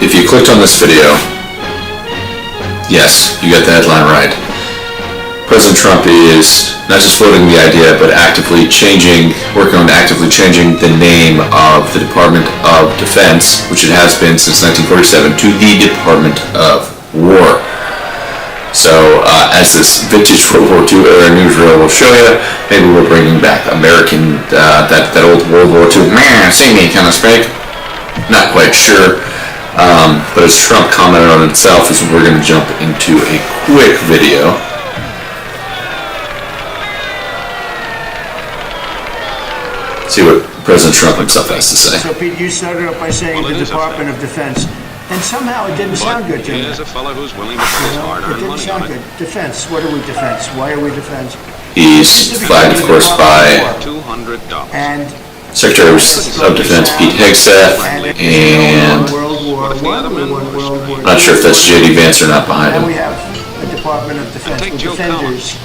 if you clicked on this video, yes, you got the headline right. President Trump is not just floating the idea, but working on actively changing the name of the Department of Defense, which it has been since 1947, to the Department of War. So, as this vintage World War II era newsreel will show you, maybe we're bringing back American, that old World War II, see me kind of speak. Not quite sure. But as Trump commented on itself, we're going to jump into a quick video. See what President Trump himself has to say. So, Pete, you started off by saying the Department of Defense, and somehow it didn't sound good to me. Here's a fellow who's willing to put his hard-earned money on it. Defense. What are we defense? Why are we defense? He's flagged, of course, by $200. And Secretary of Defense Pete Hegseth, and I'm not sure if that's J.D. Vance or not behind and him. we have a Department of Defense with defenders.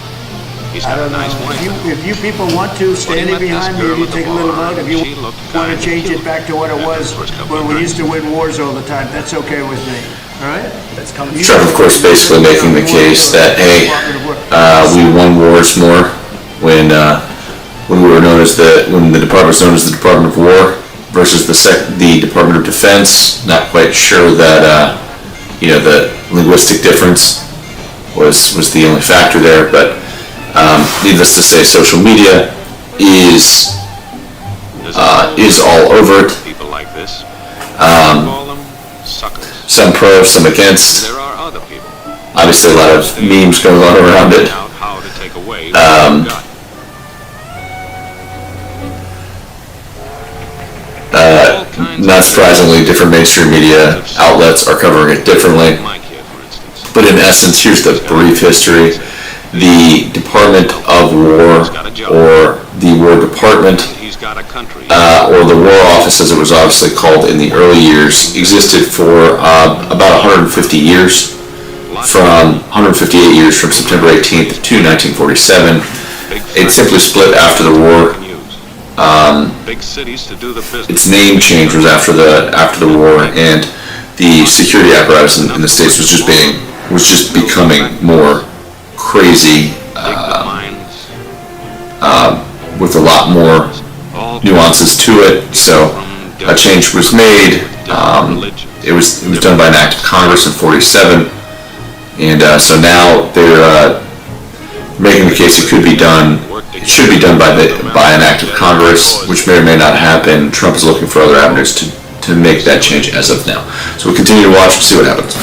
He's I got a don't know. nice wife. If you people want to, standing behind me, you take a little vote. If you want to change it back to what it was when we used to win wars all the time, that's okay with me. All right? Trump, of course, basically making the case that, hey, we won wars more when the department was known as the Department of War versus the Department of Defense. Not quite sure that the linguistic difference was the only factor there, but needless to say, social media is all over it. People like this. Call them suckers. Some pro, some against. There are other people. Obviously, a lot of memes going on around it. How to take away what you've got. Not surprisingly, different mainstream media outlets are covering it differently. My kid, for instance. But in essence, here's the brief history. The Department of War, or the War Department, He's got a country. or the War Office as it was obviously called in the early years, existed for about 150 years, from 158 years from September 18th to 1947. It simply split after the war. Big cities to do the business. Its name change was after the war, and the security apparatus in the States was just becoming more crazy, with a lot more nuances to it. So a change was made. It was done by an act of Congress in '47, and so now they're making the case it should be done by an act of Congress, which may or may not happen. Trump is looking for other avenues to make that change as of now. So we'll continue to watch and see what happens.